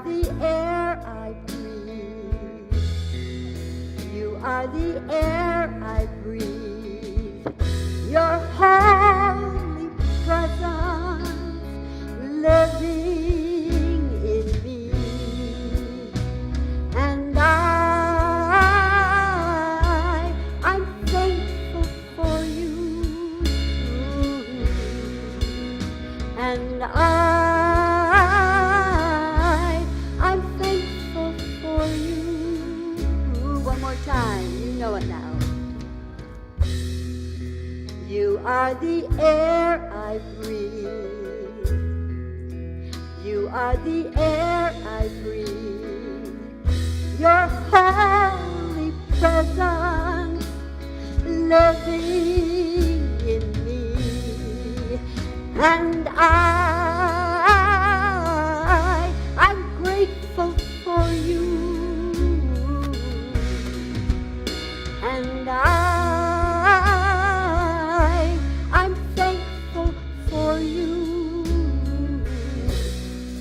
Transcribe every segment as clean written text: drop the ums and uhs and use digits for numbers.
the air I breathe. You are the air I breathe. Your holy presence living in me. And I'm thankful for you. And I'm thankful for you. One more time, you know it now. You are the air I breathe. You are the air I breathe. Your holy presence living in me. And I'm grateful for you. And I'm thankful for you.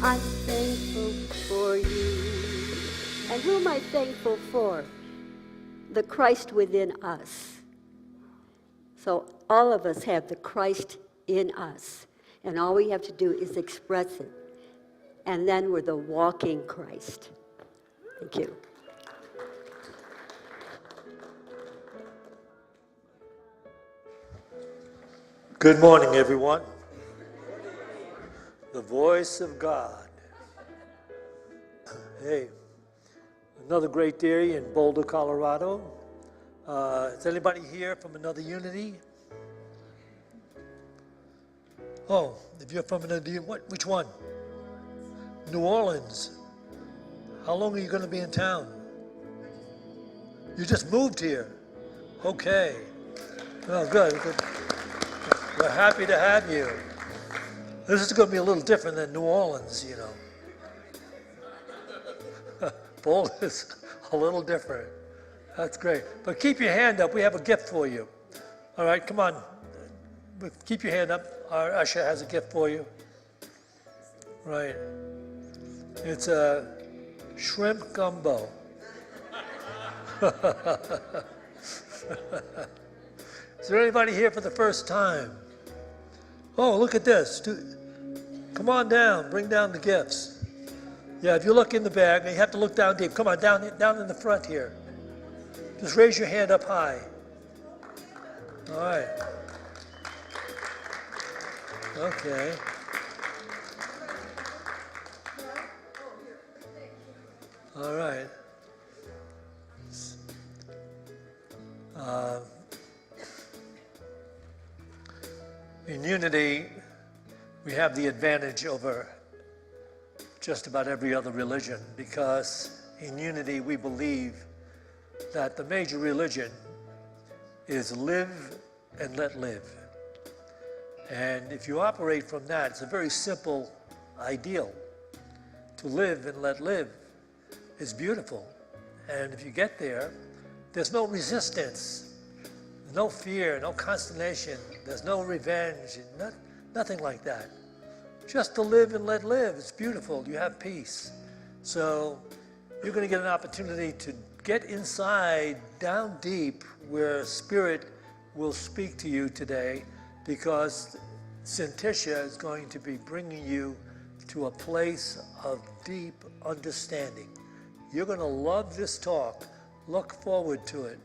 I'm thankful for you. And who am I thankful for? The Christ within us. So all of us have the Christ in us. And all we have to do is express it. And then we're the walking Christ. Thank you. Good morning, everyone. The voice of God. Hey, another great day in Boulder, Colorado. Is anybody here from another unity? Oh, if you're from another, which one? New Orleans. How long are you going to be in town? You just moved here. Okay. Oh, good. We're happy to have you. This is going to be a little different than New Orleans, you know. Boulder's a little different. That's great. But keep your hand up. We have a gift for you. All right, come on. Keep your hand up. Our usher has a gift for you. Right. It's a shrimp gumbo. Is there anybody here for the first time? Oh, look at this. Come on down. Bring down the gifts. Yeah, if you look in the bag, you have to look down deep. Come on, down in the front here. Just raise your hand up high. All right. Okay. All right. In unity, we have the advantage over just about every other religion because in unity we believe that the major religion is live and let live. And if you operate from that, it's a very simple ideal. To live and let live is beautiful. And if you get there, there's no resistance, no fear, no consternation, there's no revenge, nothing like that. Just to live and let live, it's beautiful, you have peace. So you're going to get an opportunity to get inside, down deep, where Spirit will speak to you today, because Syntysche is going to be bringing you to a place of deep understanding. You're going to love this talk. Look forward to it.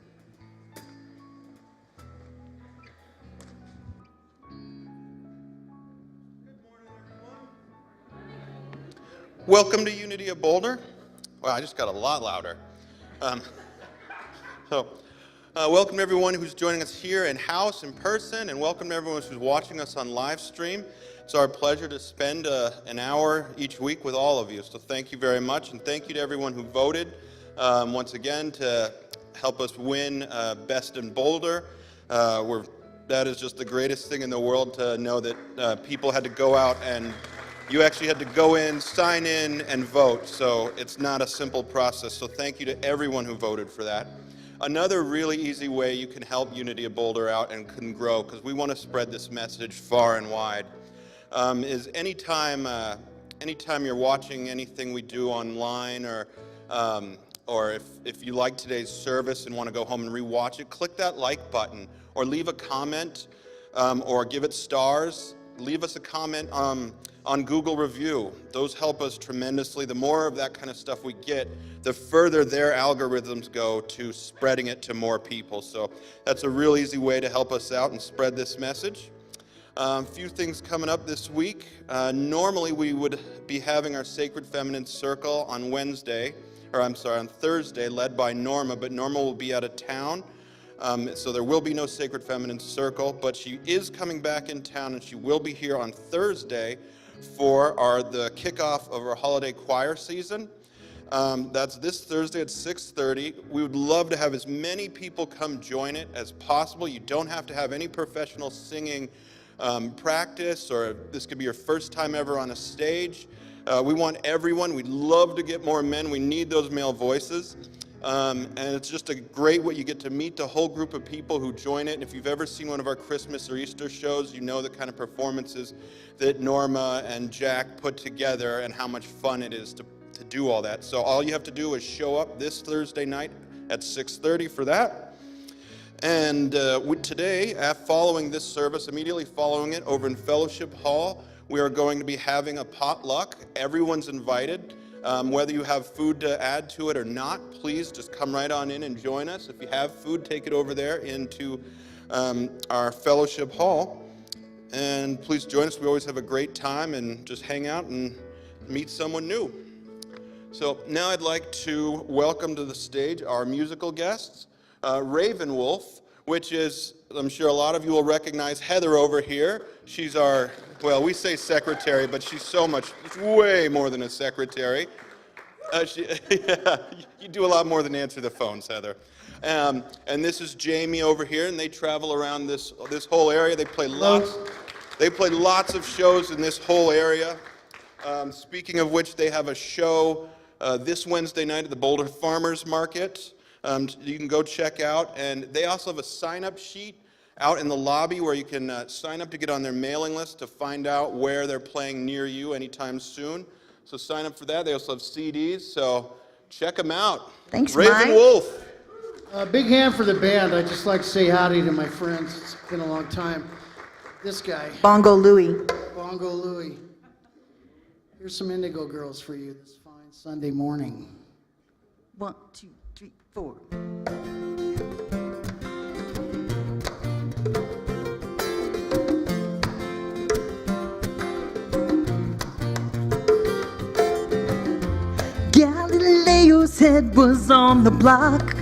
Welcome to Unity of Boulder. Wow, I just got a lot louder. Welcome to everyone who's joining us here in house, in person, and welcome to everyone who's watching us on live stream. It's our pleasure to spend an hour each week with all of you. So thank you very much, and thank you to everyone who voted once again to help us win Best in Boulder. That is just the greatest thing in the world to know that people had to go out and you actually had to go in, sign in, and vote. So it's not a simple process. So thank you to everyone who voted for that. Another really easy way you can help Unity of Boulder out and can grow, because we want to spread this message far and wide, is anytime anytime you're watching anything we do online, or if you like today's service and want to go home and rewatch it, click that like button, or leave a comment, or give it stars. Leave us a comment on Google review. Those help us tremendously. The more of that kind of stuff we get, the further their algorithms go to spreading it to more people. So that's a real easy way to help us out and spread this message. A few things coming up this week. Normally we would be having our Sacred Feminine Circle on on Thursday, led by Norma, but Norma will be out of town. So there will be no Sacred Feminine Circle, but she is coming back in town, and she will be here on Thursday for the kickoff of our holiday choir season. That's this Thursday at 6:30. We would love to have as many people come join it as possible. You don't have to have any professional singing practice, or this could be your first time ever on a stage. We want everyone. We'd love to get more men. We need those male voices. And it's just a great way. You get to meet the whole group of people who join it. And if you've ever seen one of our Christmas or Easter shows, you know the kind of performances that Norma and Jack put together and how much fun it is to do all that. So all you have to do is show up this Thursday night at 6:30 for that. And today, following this service, immediately following it, over in Fellowship Hall, we are going to be having a potluck. Everyone's invited. Whether you have food to add to it or not, please just come right on in and join us. If you have food, take it over there into our Fellowship Hall. And please join us. We always have a great time and just hang out and meet someone new. So now I'd like to welcome to the stage our musical guests, Raven Wolf, which is, I'm sure a lot of you will recognize Heather over here. She's our, well, we say secretary, but she's it's way more than a secretary. Yeah, you do a lot more than answer the phones, Heather. And this is Jamie over here, and they travel around this whole area. They play lots of shows in this whole area. Speaking of which, they have a show this Wednesday night at the Boulder Farmers Market. You can go check out, and they also have a sign-up sheet out in the lobby where you can sign up to get on their mailing list to find out where they're playing near you anytime soon. So sign up for that. They also have CDs, so check them out. Thanks, Raven Mike. Wolf. Big hand for the band. I'd just like to say howdy to my friends. It's been a long time. This guy, Bongo Louie. Bongo Louie. Here's some Indigo Girls for you this fine Sunday morning. 1, 2, 3, 4. Galileo's head was on the block.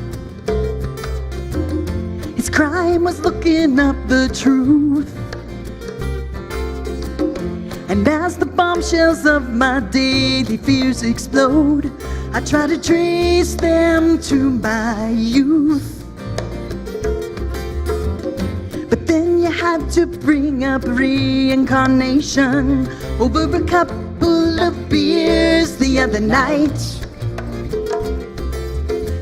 His crime was looking up the truth. And as the bombshells of my daily fears explode, I try to trace them to my youth. But then you had to bring up reincarnation over a couple of beers the other night.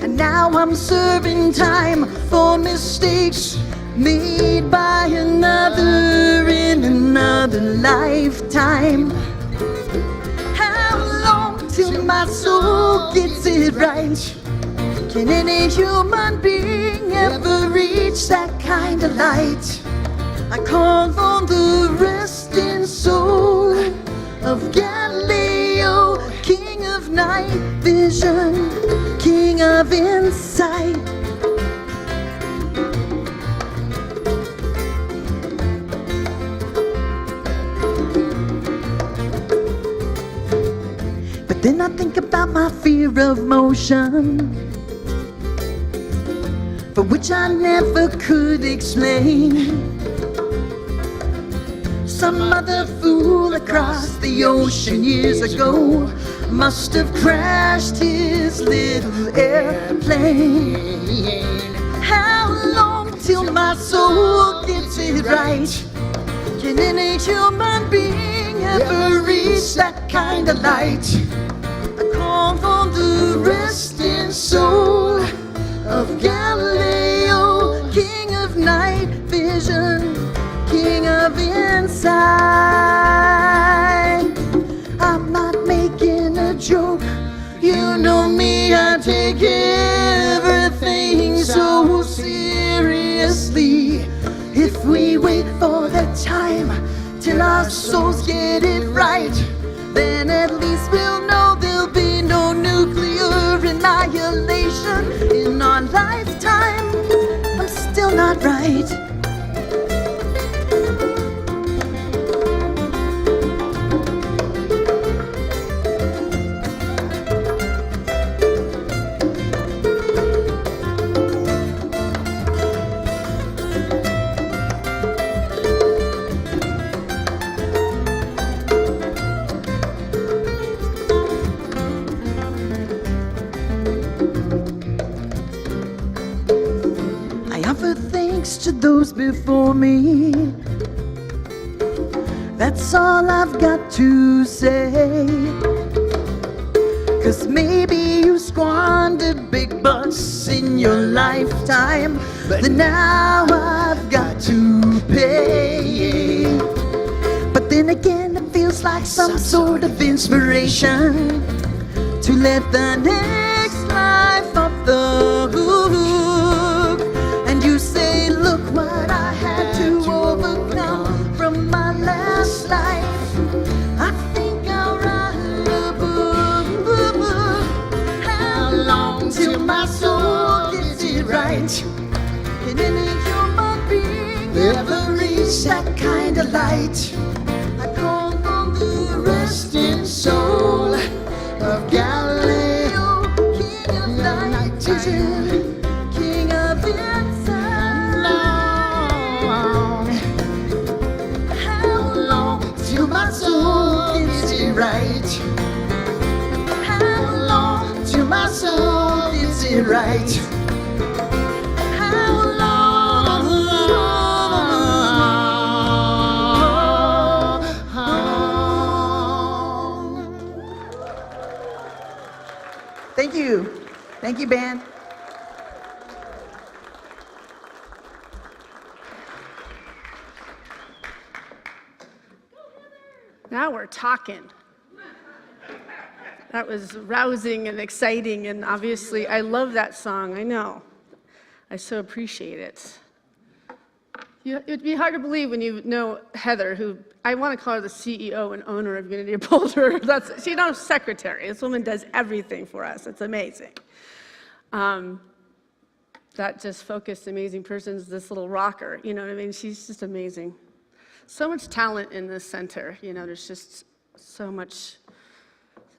And now I'm serving time for mistakes made by another in another lifetime. How long till my soul gets it right? Can any human being ever reach that kind of light? I call on the resting soul of Galileo, king of night vision, king of insight. Then I think about my fear of motion, for which I never could explain. Some other fool across the ocean years ago must have crashed his little airplane. How long till my soul gets it right? Can any human being ever reach that kind of light? On the resting soul of Galileo, king of night vision, king of insight. I'm not take everything so seriously. If we wait for the time till our souls get it right, then at least we'll know there'll be no nuclear annihilation in our lifetime. I'm still not right. To those before me, that's all I've got to say. 'Cause maybe you squandered big bucks in your lifetime, but now I've got to pay. But then again, it feels like some sort of inspiration to let the next life off the hook. And you say, look what I had to overcome from my last life. I think I'll write a book. How long till my soul gets it right? Can any human being ever reach that kind of light? I call on the resting soul of Galileo, king of night vision, king of insight. How long till my soul gets it right? How long till my soul gets it right? How long? Thank you. Thank you, band. Now we're talking. That was rousing and exciting, and obviously I love that song, I know. I so appreciate it. It'd be hard to believe when you know Heather, who I want to call her the CEO and owner of Unity of Boulder. She's not a secretary. This woman does everything for us. It's amazing. That just focused, amazing person is this little rocker. You know what I mean? She's just amazing. So much talent in this center. You know, there's just so much.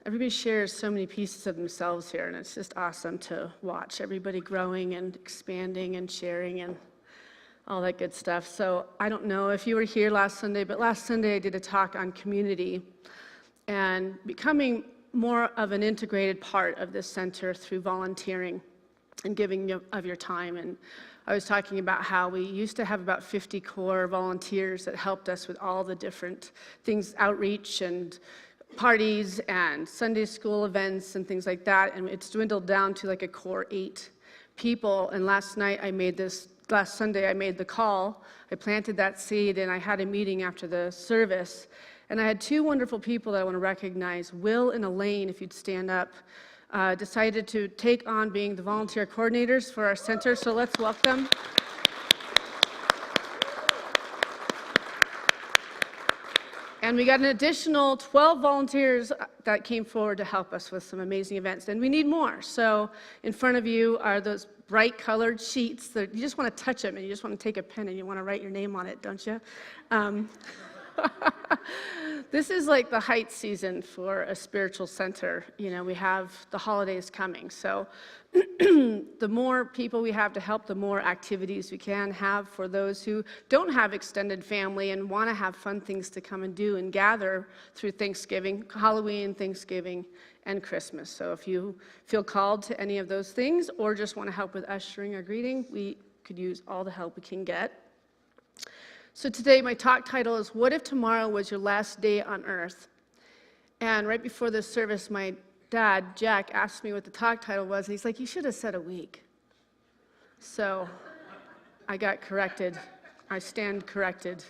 Everybody shares so many pieces of themselves here, and it's just awesome to watch everybody growing and expanding and sharing and all that good stuff. So I don't know if you were here last Sunday, but last Sunday I did a talk on community and becoming more of an integrated part of this center through volunteering and giving of your time. And I was talking about how we used to have about 50 core volunteers that helped us with all the different things, outreach and parties and Sunday school events and things like that. And it's dwindled down to like a core 8 people. And last Sunday I made the call. I planted that seed, and I had a meeting after the service. And I had 2 wonderful people that I want to recognize. Will and Elaine, if you'd stand up, decided to take on being the volunteer coordinators for our center. So let's welcome them. And we got an additional 12 volunteers that came forward to help us with some amazing events. And we need more. So in front of you are those bright colored sheets that you just want to touch them and you just want to take a pen and you want to write your name on it, don't you? This is like the height season for a spiritual center. You know, we have the holidays coming. So the more people we have to help, the more activities we can have for those who don't have extended family and want to have fun things to come and do and gather through Thanksgiving, Halloween, Thanksgiving, and Christmas. So if you feel called to any of those things or just want to help with ushering or greeting, we could use all the help we can get. So today my talk title is, What If Tomorrow Was Your Last Day on Earth? And right before this service, my dad, Jack, asked me what the talk title was, and he's like, you should have said a week. So I got corrected. I stand corrected.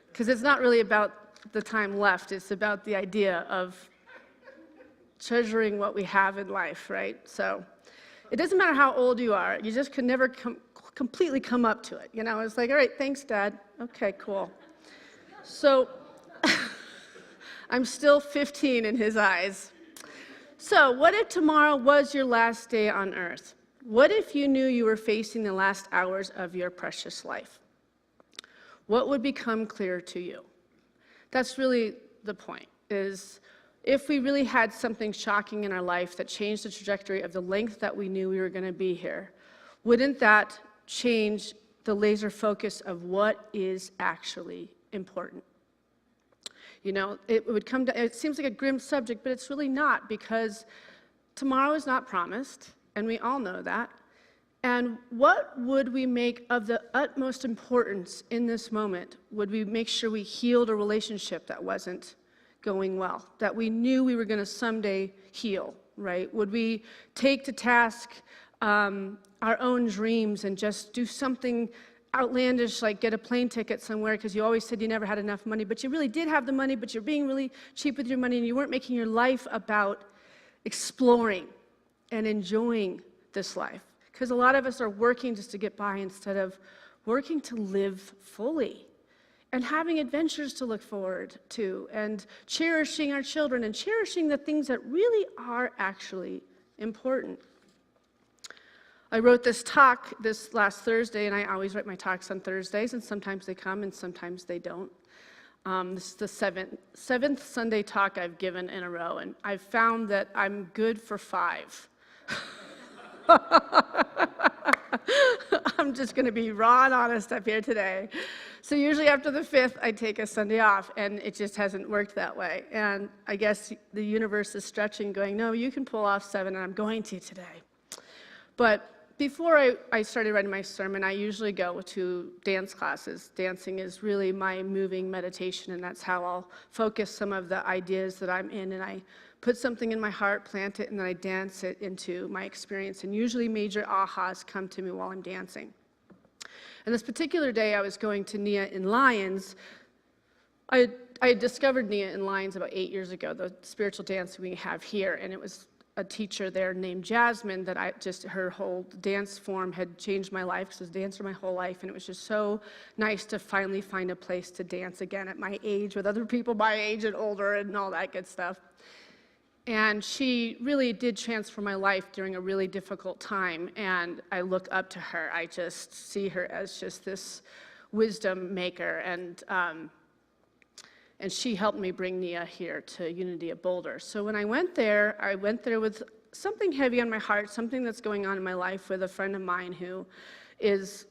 Because it's not really about the time left, it's about the idea of treasuring what we have in life, right? So it doesn't matter how old you are, you just could never completely come up to it. You know, it's like, all right, thanks, Dad. Okay, cool. So I'm still 15 in his eyes. So what if tomorrow was your last day on earth? What if you knew you were facing the last hours of your precious life? What would become clear to you? That's really the point, is if we really had something shocking in our life that changed the trajectory of the length that we knew we were going to be here, wouldn't that change the laser focus of what is actually important? You know, it seems like a grim subject, but it's really not, because tomorrow is not promised, and we all know that. And what would we make of the utmost importance in this moment? Would we make sure we healed a relationship that wasn't going well, that we knew we were going to someday heal, right? Would we take to task our own dreams and just do something outlandish, like get a plane ticket somewhere because you always said you never had enough money, but you really did have the money, but you're being really cheap with your money, and you weren't making your life about exploring and enjoying this life? Because a lot of us are working just to get by instead of working to live fully and having adventures to look forward to and cherishing our children and cherishing the things that really are actually important. I wrote this talk this last Thursday, and I always write my talks on Thursdays, and sometimes they come and sometimes they don't. This is the seventh Sunday talk I've given in a row, and I've found that I'm good for 5. I'm just going to be raw and honest up here today. So usually after the 5th, I take a Sunday off, and it just hasn't worked that way. And I guess the universe is stretching, going, no, you can pull off 7, and I'm going to today. But before I started writing my sermon, I usually go to dance classes. Dancing is really my moving meditation, and that's how I'll focus some of the ideas that I'm in, and I put something in my heart, plant it, and then I dance it into my experience. And usually major ahas come to me while I'm dancing. And this particular day, I was going to Nia in Lions. I had discovered Nia in Lions about 8 years ago, the spiritual dance we have here, and it was a teacher there named Jasmine that her whole dance form had changed my life, because I was a dancer my whole life, and it was just so nice to finally find a place to dance again at my age with other people my age and older and all that good stuff. And she really did transform my life during a really difficult time, and I look up to her. I just see her as just this wisdom maker, and she helped me bring Nia here to Unity at Boulder. So when I went there with something heavy on my heart, something that's going on in my life with a friend of mine who is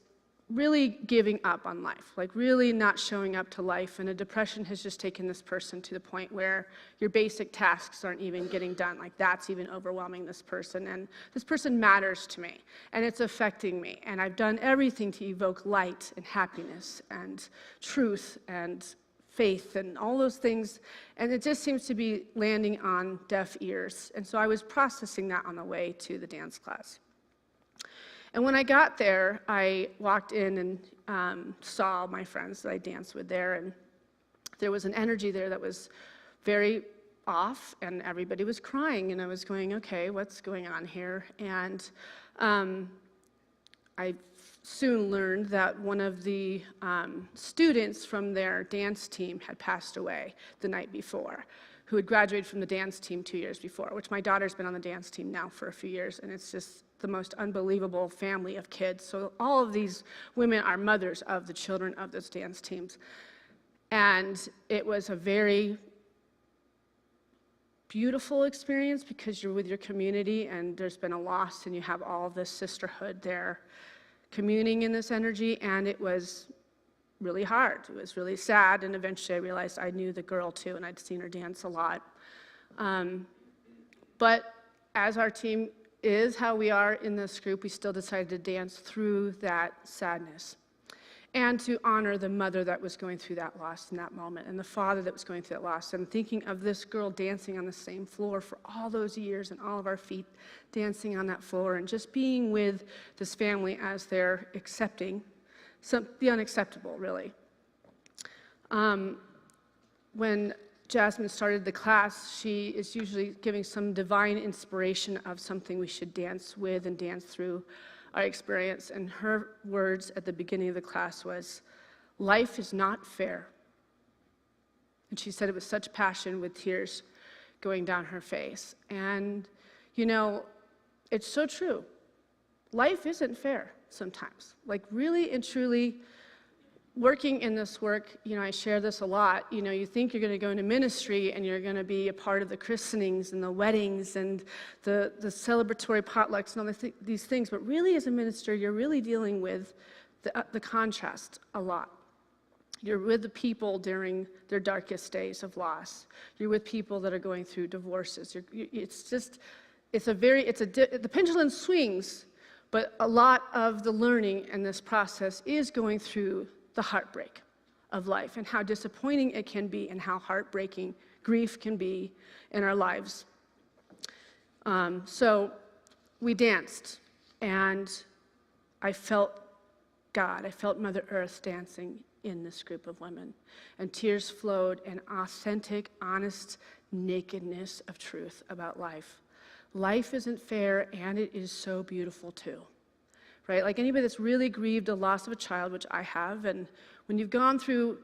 really giving up on life, like really not showing up to life, and a depression has just taken this person to the point where your basic tasks aren't even getting done. Like, that's even overwhelming this person, and this person matters to me, and it's affecting me, and I've done everything to evoke light and happiness and truth and faith and all those things, and it just seems to be landing on deaf ears. And so I was processing that on the way to the dance class. And when I got there, I walked in and saw my friends that I danced with there, and there was an energy there that was very off, and everybody was crying, and I was going, okay, what's going on here? And I soon learned that one of the students from their dance team had passed away the night before, who had graduated from the dance team 2 years before, which my daughter's been on the dance team now for a few years, and it's just the most unbelievable family of kids. So all of these women are mothers of the children of those dance teams. And it was a very beautiful experience, because you're with your community and there's been a loss, and you have all this sisterhood there communing in this energy, and it was really hard. It was really sad, and eventually I realized I knew the girl too, and I'd seen her dance a lot. But as our team is, how we are in this group, we still decided to dance through that sadness and to honor the mother that was going through that loss in that moment, and the father that was going through that loss, and thinking of this girl dancing on the same floor for all those years, and all of our feet dancing on that floor, and just being with this family as they're accepting the unacceptable, really. When Jasmine started the class, she is usually giving some divine inspiration of something we should dance with and dance through our experience. And her words at the beginning of the class was, "Life is not fair." And she said it with such passion, with tears going down her face. And, you know, it's so true. Life isn't fair sometimes. Like, really and truly, working in this work, you know, I share this a lot. You know, you think you're going to go into ministry and you're going to be a part of the christenings and the weddings and the celebratory potlucks and all these things, but really as a minister, you're really dealing with the contrast a lot. You're with the people during their darkest days of loss. You're with people that are going through divorces. The pendulum swings, but a lot of the learning in this process is going through the heartbreak of life and how disappointing it can be and how heartbreaking grief can be in our lives. So we danced, and I felt God. I felt Mother Earth dancing in this group of women. And tears flowed, and authentic, honest nakedness of truth about life. Life isn't fair, and it is so beautiful too. Right? Like anybody that's really grieved a loss of a child, which I have, and when you've gone through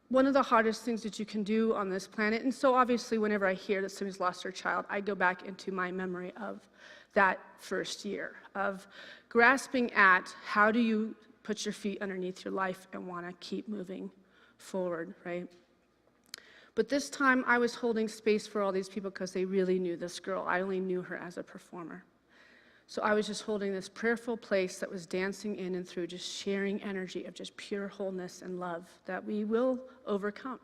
one of the hardest things that you can do on this planet, and so obviously whenever I hear that somebody's lost their child, I go back into my memory of that first year, of grasping at how do you put your feet underneath your life and want to keep moving forward, right? But this time I was holding space for all these people because they really knew this girl. I only knew her as a performer. So I was just holding this prayerful place that was dancing in and through, just sharing energy of just pure wholeness and love that we will overcome.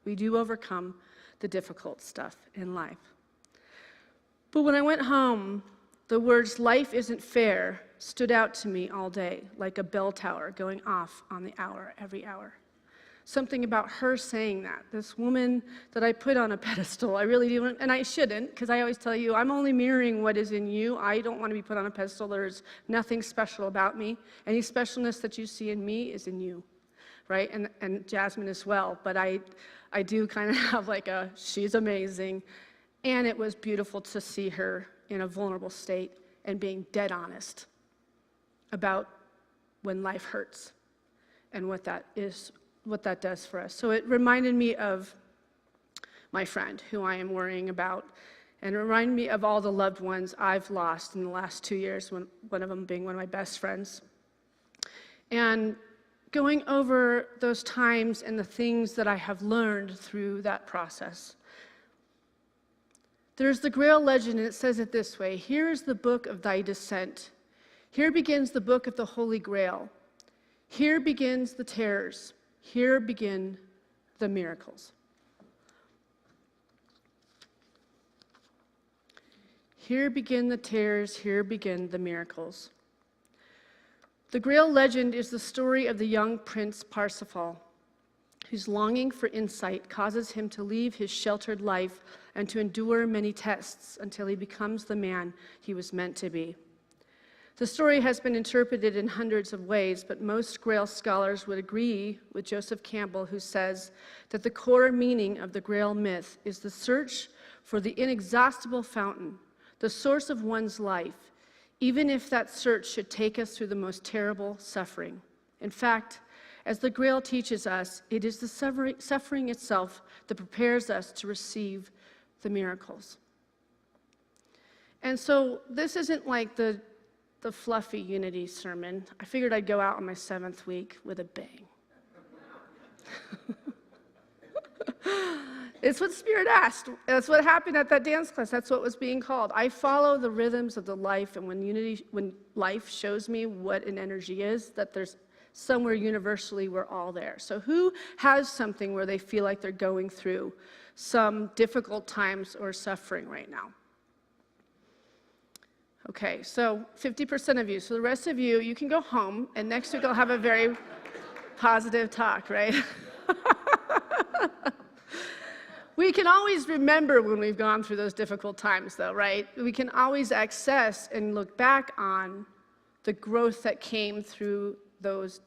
We do overcome the difficult stuff in life. But when I went home, the words, "life isn't fair," stood out to me all day, like a bell tower going off on the hour, every hour. Something about her saying that, this woman that I put on a pedestal, I really do, and I shouldn't, because I always tell you, I'm only mirroring what is in you. I don't want to be put on a pedestal. There's nothing special about me. Any specialness that you see in me is in you, right? And Jasmine as well, but I do kind of have like she's amazing, and it was beautiful to see her in a vulnerable state and being dead honest about when life hurts and what that does for us. So it reminded me of my friend who I am worrying about, and it reminded me of all the loved ones I've lost in the last 2 years, one of them being one of my best friends. And going over those times and the things that I have learned through that process. There's the Grail legend, and it says it this way: "Here is the book of thy descent. Here begins the book of the Holy Grail. Here begins the terrors. Here begin the miracles." Here begin the terrors, here begin the miracles. The Grail legend is the story of the young Prince Parsifal, whose longing for insight causes him to leave his sheltered life and to endure many tests until he becomes the man he was meant to be. The story has been interpreted in hundreds of ways, but most Grail scholars would agree with Joseph Campbell, who says that the core meaning of the Grail myth is the search for the inexhaustible fountain, the source of one's life, even if that search should take us through the most terrible suffering. In fact, as the Grail teaches us, it is the suffering itself that prepares us to receive the miracles. And so this isn't like the fluffy unity sermon. I figured I'd go out on my 7th week with a bang. It's what Spirit asked. That's what happened at that dance class. That's what was being called. I follow the rhythms of the life, and when life shows me what an energy is, that there's somewhere universally we're all there. So who has something where they feel like they're going through some difficult times or suffering right now? Okay, so 50% of you. So the rest of you, you can go home, and next week I'll have a very positive talk, right? We can always remember when we've gone through those difficult times, though, right? We can always access and look back on the growth that came through those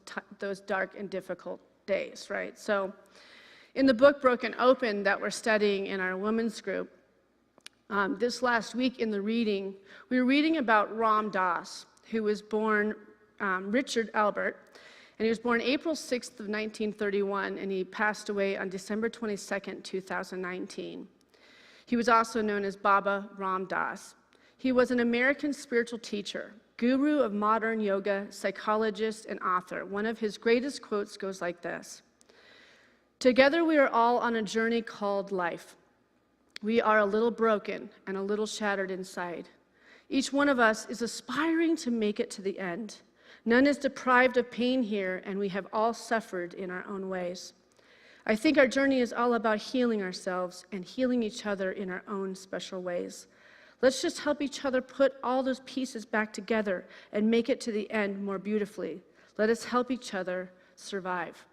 dark and difficult days, right? So In the book Broken Open that we're studying in our women's group, this last week in the reading, we were reading about Ram Dass, who was born Richard Albert, and he was born April 6th of 1931, and he passed away on December 22nd, 2019. He was also known as Baba Ram Dass. He was an American spiritual teacher, guru of modern yoga, psychologist, and author. One of his greatest quotes goes like this: "Together we are all on a journey called life. We are a little broken and a little shattered inside. Each one of us is aspiring to make it to the end. None is deprived of pain here, and we have all suffered in our own ways. I think our journey is all about healing ourselves and healing each other in our own special ways. Let's just help each other put all those pieces back together and make it to the end more beautifully. Let us help each other survive."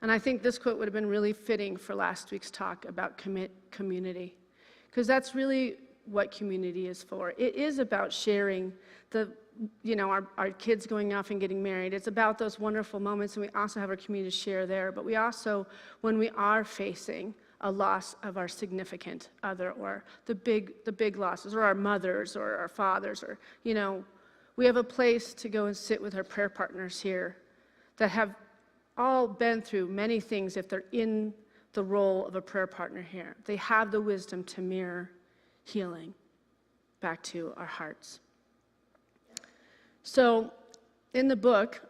And I think this quote would have been really fitting for last week's talk about community, because that's really what community is for. It is about sharing our kids going off and getting married. It's about those wonderful moments, and we also have our community to share there. But we also, when we are facing a loss of our significant other, or the big losses, or our mothers, or our fathers, or, we have a place to go and sit with our prayer partners here that have all been through many things. If they're in the role of a prayer partner here, they have the wisdom to mirror healing back to our hearts. So in the book,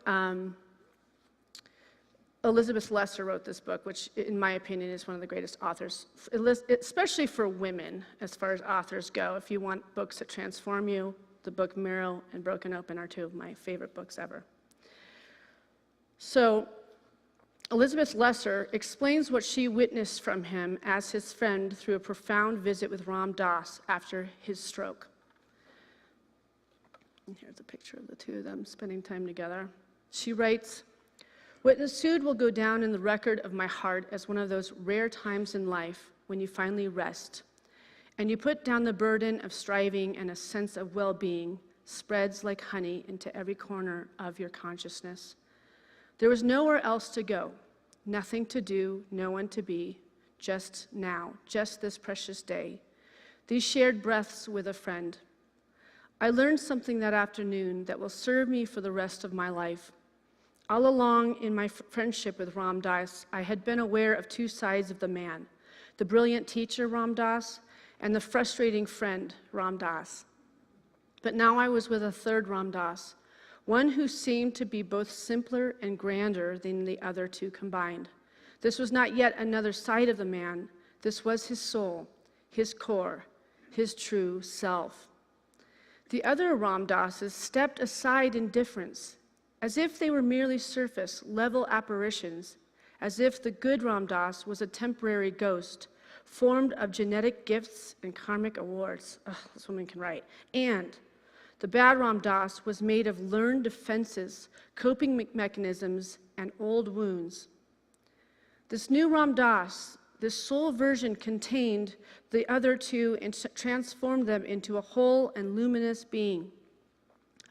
Elizabeth Lesser wrote this book, which in my opinion is one of the greatest authors, especially for women as far as authors go. If you want books that transform you, the book Mirror and Broken Open are two of my favorite books ever. So Elizabeth Lesser explains what she witnessed from him as his friend through a profound visit with Ram Dass after his stroke. And here's a picture of the two of them spending time together. She writes, "What ensued will go down in the record of my heart as one of those rare times in life when you finally rest, and you put down the burden of striving, and a sense of well-being spreads like honey into every corner of your consciousness. There was nowhere else to go, nothing to do, no one to be, just now, just this precious day, these shared breaths with a friend. I learned something that afternoon that will serve me for the rest of my life. All along in my friendship with Ram Dass, I had been aware of two sides of the man, the brilliant teacher Ram Dass and the frustrating friend Ram Dass. But now I was with a third Ram Dass, one who seemed to be both simpler and grander than the other two combined. This was not yet another side of the man. This was his soul, his core, his true self. The other Ram Dasses stepped aside in difference, as if they were merely surface, level apparitions, as if the good Ram Dass was a temporary ghost, formed of genetic gifts and karmic awards." Ugh, this woman can write. "And the bad Ram Dass was made of learned defenses, coping mechanisms, and old wounds. This new Ram Dass, this soul version, contained the other two and transformed them into a whole and luminous being.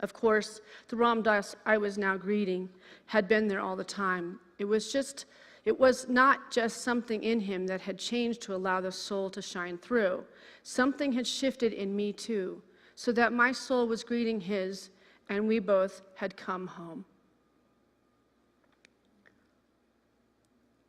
Of course, the Ram Dass I was now greeting had been there all the time. It was not just something in him that had changed to allow the soul to shine through. Something had shifted in me too, so that my soul was greeting his, and we both had come home."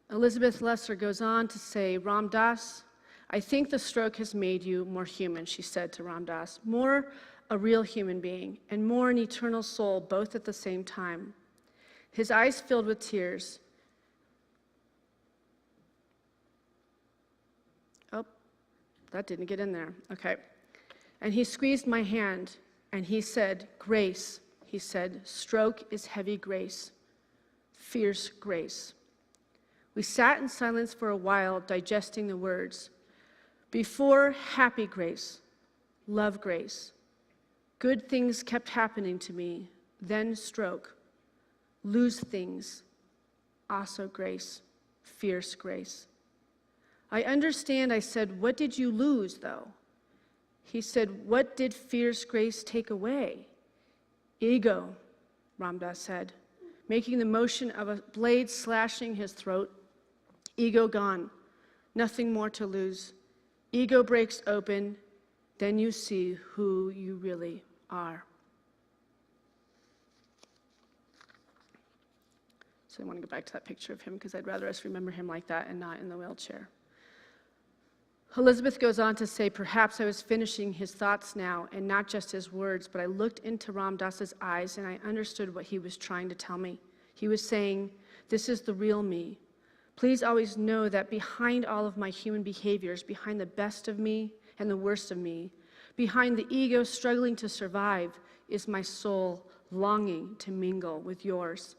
Elizabeth Lesser goes on to say, "Ram Dass, I think the stroke has made you more human," she said to Ram Dass, "more a real human being, and more an eternal soul, both at the same time." His eyes filled with tears. Oh, that didn't get in there. Okay. And he squeezed my hand, and he said, "Grace," he said, "stroke is heavy grace, fierce grace." We sat in silence for a while, digesting the words. Before happy grace, love grace. Good things kept happening to me, then stroke. Lose things, also grace, fierce grace. "I understand," I said. "What did you lose, though?" He said, "What did fierce grace take away?" "Ego," Ram Dass said, making the motion of a blade slashing his throat. Ego gone. Nothing more to lose. Ego breaks open. Then you see who you really are. So I want to go back to that picture of him because I'd rather us remember him like that and not in the wheelchair. Elizabeth goes on to say, perhaps I was finishing his thoughts now, and not just his words, but I looked into Ram Dass's eyes and I understood what he was trying to tell me. He was saying, this is the real me. Please always know that behind all of my human behaviors, behind the best of me and the worst of me, behind the ego struggling to survive, is my soul longing to mingle with yours.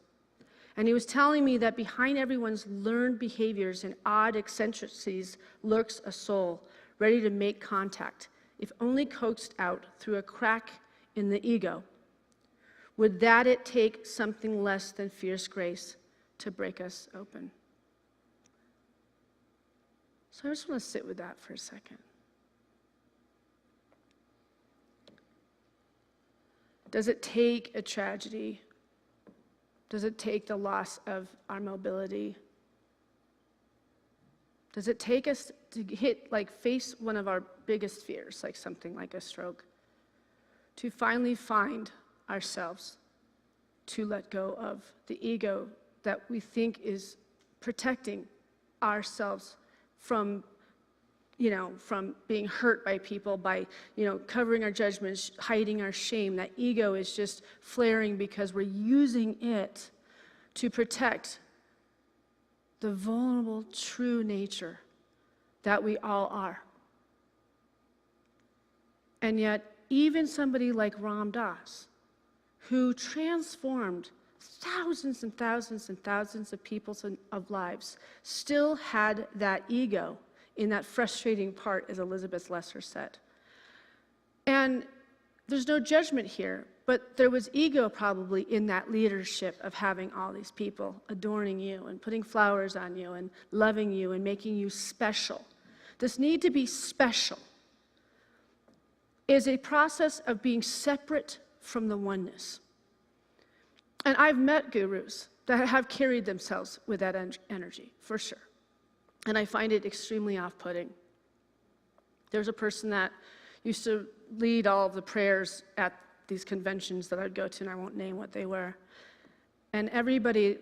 And he was telling me that behind everyone's learned behaviors and odd eccentricities lurks a soul ready to make contact, if only coaxed out through a crack in the ego. Would that it take something less than fierce grace to break us open? So I just want to sit with that for a second. Does it take a tragedy? Does it take the loss of our mobility? Does it take us to face one of our biggest fears, like something like a stroke, to finally find ourselves, to let go of the ego that we think is protecting ourselves from being hurt by people, by, covering our judgments, hiding our shame. That ego is just flaring because we're using it to protect the vulnerable, true nature that we all are. And yet, even somebody like Ram Dass, who transformed thousands and thousands and thousands of people's lives, still had that ego in that frustrating part, as Elizabeth Lesser said. And there's no judgment here, but there was ego probably in that leadership of having all these people adorning you and putting flowers on you and loving you and making you special. This need to be special is a process of being separate from the oneness. And I've met gurus that have carried themselves with that energy, for sure. And I find it extremely off-putting. There's a person that used to lead all of the prayers at these conventions that I'd go to, and I won't name what they were. And everybody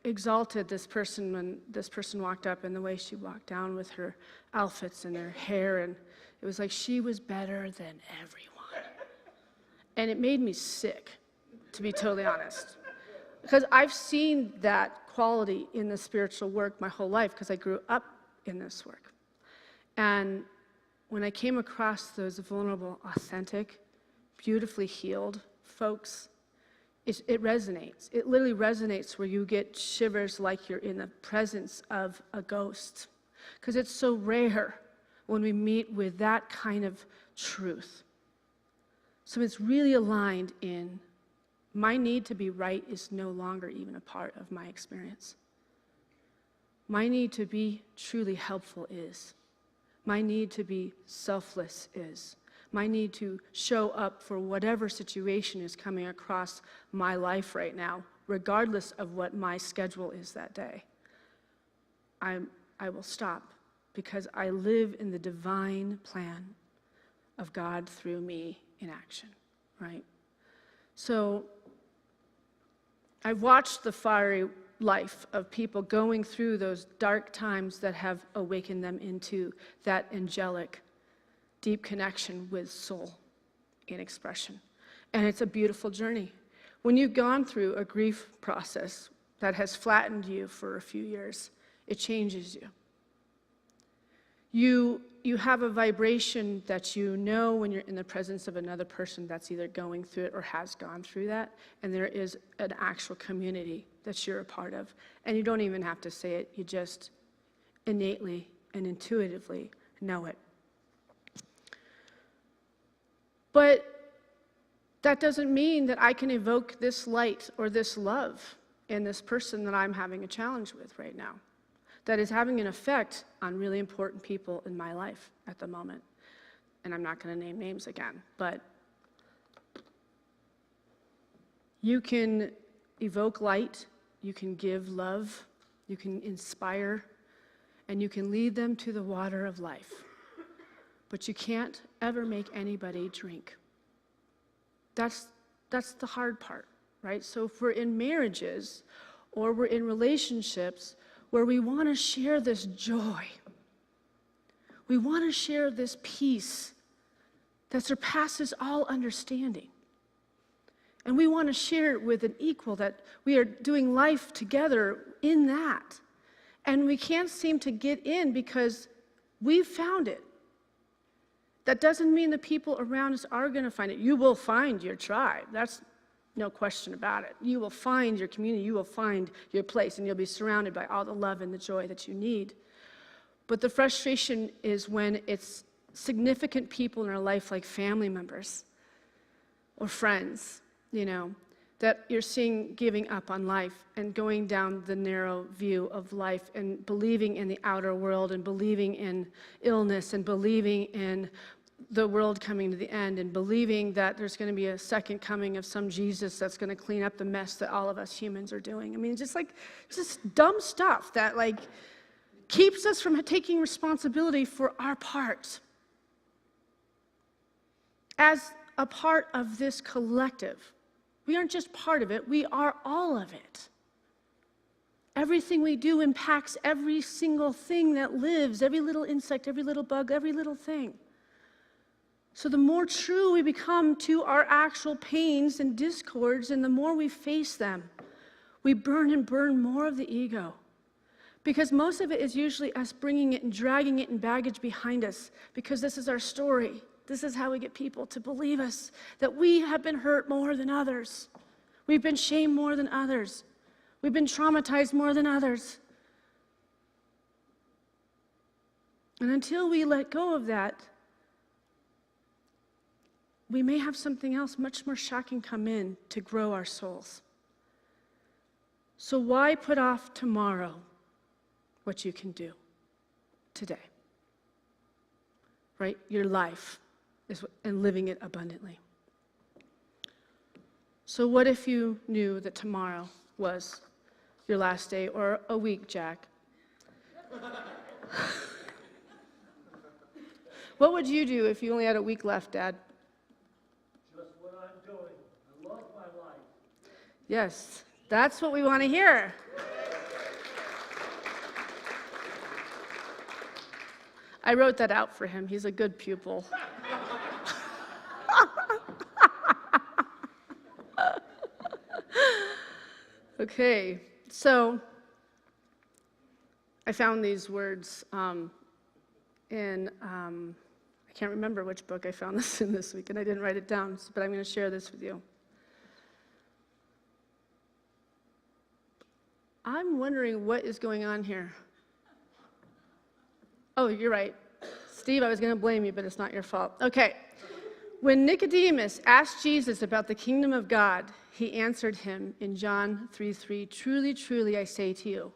exalted this person when this person walked up, and the way she walked down with her outfits and her hair, and it was like she was better than everyone. And it made me sick, to be totally honest. Because I've seen that quality in the spiritual work my whole life, because I grew up in this work. And when I came across those vulnerable, authentic, beautifully healed folks, it resonates. It literally resonates where you get shivers like you're in the presence of a ghost. Because it's so rare when we meet with that kind of truth. So it's really aligned in my need to be right is no longer even a part of my experience. My need to be truly helpful is. My need to be selfless is. My need to show up for whatever situation is coming across my life right now, regardless of what my schedule is that day. I will stop because I live in the divine plan of God through me in action, right? So I've watched the fiery life of people going through those dark times that have awakened them into that angelic, deep connection with soul in expression. And it's a beautiful journey. When you've gone through a grief process that has flattened you for a few years, it changes you. You have a vibration that you know when you're in the presence of another person that's either going through it or has gone through that, and there is an actual community that you're a part of. And you don't even have to say it, you just innately and intuitively know it. But that doesn't mean that I can evoke this light or this love in this person that I'm having a challenge with right now, that is having an effect on really important people in my life at the moment. And I'm not going to name names again, but you can evoke light, you can give love, you can inspire, and you can lead them to the water of life. But you can't ever make anybody drink. That's the hard part, right? So if we're in marriages or we're in relationships where we want to share this joy, we want to share this peace that surpasses all understanding. And we want to share it with an equal, that we are doing life together in that. And we can't seem to get in because we've found it. That doesn't mean the people around us are going to find it. You will find your tribe. That's no question about it. You will find your community. You will find your place, and you'll be surrounded by all the love and the joy that you need. But the frustration is when it's significant people in our life, like family members or friends, that you're seeing giving up on life and going down the narrow view of life and believing in the outer world and believing in illness and believing in the world coming to the end and believing that there's going to be a second coming of some Jesus that's going to clean up the mess that all of us humans are doing. I mean, just dumb stuff that keeps us from taking responsibility for our part as a part of this collective. We aren't just part of it, we are all of it. Everything we do impacts every single thing that lives, every little insect, every little bug, every little thing. So the more true we become to our actual pains and discords, and the more we face them, we burn and burn more of the ego. Because most of it is usually us bringing it and dragging it in baggage behind us, because this is our story. This is how we get people to believe us, that we have been hurt more than others. We've been shamed more than others. We've been traumatized more than others. And until we let go of that, we may have something else much more shocking come in to grow our souls. So why put off tomorrow what you can do today? Right? Your life and living it abundantly. So what if you knew that tomorrow was your last day, or a week, Jack? What would you do if you only had a week left, Dad? Just what I'm doing. I love my life. Yes, that's what we want to hear. I wrote that out for him. He's a good pupil. Okay, so I found these words in, I can't remember which book I found this in this week, and I didn't write it down, but I'm going to share this with you. I'm wondering what is going on here. Oh, you're right. Steve, I was going to blame you, but it's not your fault. Okay. When Nicodemus asked Jesus about the kingdom of God, he answered him in John 3:3, "Truly, truly, I say to you,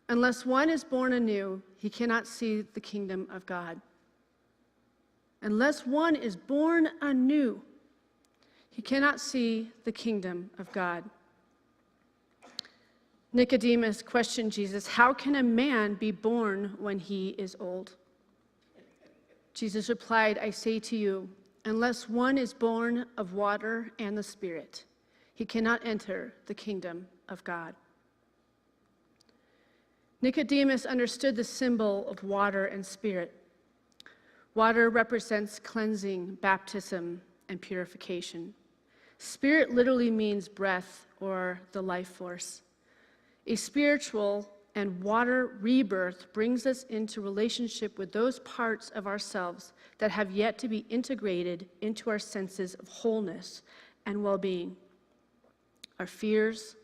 unless one is born anew, he cannot see the kingdom of God." Unless one is born anew, he cannot see the kingdom of God. Nicodemus questioned Jesus, "How can a man be born when he is old?" Jesus replied, "I say to you, unless one is born of water and the Spirit, he cannot enter the kingdom of God." Nicodemus understood the symbol of water and Spirit. Water represents cleansing, baptism, and purification. Spirit literally means breath or the life force. A spiritual and water rebirth brings us into relationship with those parts of ourselves that have yet to be integrated into our senses of wholeness and well-being. Our fears,